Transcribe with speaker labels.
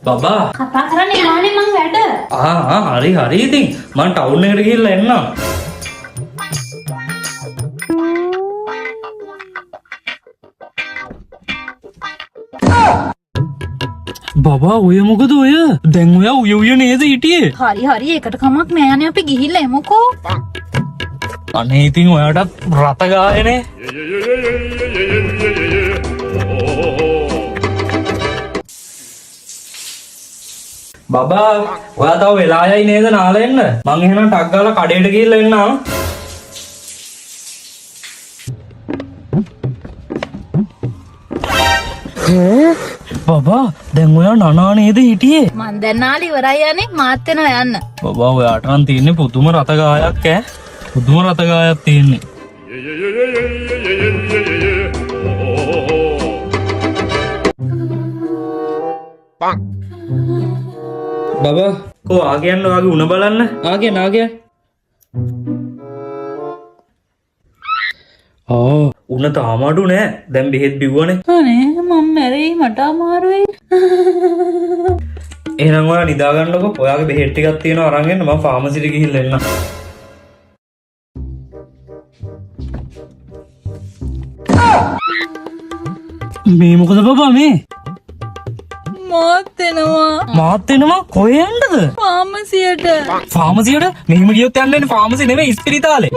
Speaker 1: බබා
Speaker 2: කතා කරන්නේ යන්නේ මං වැඩ.
Speaker 1: හරි ඉතින් මං ටවුන් එකට ගිහිල්ලා එන්නම්. බබා ඔය මොකද ඔය? දැන් ඔයා උය නේද හිටියේ?
Speaker 2: හරි ඒකට කමක් නෑ නේ අපි ගිහිල්ලා එමුකෝ.
Speaker 1: අනේ ඉතින් ඔයාටත් රත ගායනේ. බබා ඔයා තව වෙලා යයි නේද නාලා එන්න? මං එහෙනම් ටක් ගාලා කඩේට ගිහිල්ලා එන්නම්. බබා දැන් ඔයා නනා නේද හිටියේ?
Speaker 2: මං දැන් නාලි ඉවරයි යන්නේ මාත් වෙනවා යන්න.
Speaker 1: බබා ඔයාට නම් තියෙන්නේ පුදුම රත ගායක් ඈ. පුදුම රත ගායක් තියෙන්නේ. බබා කෝ ආගයන්න වගේ උණ බලන්න. ආගය උණ තාම අඩු නෑ. දැන් බෙහෙත් බිව්වනේ.
Speaker 2: අනේ මම මැරෙයි මට අමාරුයි.
Speaker 1: එහෙනම් ඔයා නිදා ගන්නකො. ඔයාගේ බෙහෙත් ටිකක් තියෙනවා අරන් එන්න. මම ෆාමසිට ගිහිල්ලා එන්නම්. මේ මොකද බබා මේ? මාත් එනවා කොහෙ යන්නද?
Speaker 2: ෆාමසියට.
Speaker 1: ෆාමසියට? මෙහෙම ගියොත් යන්න එන්නේ ෆාමසි නෙමෙයි ඉස්පිරිතාලේ.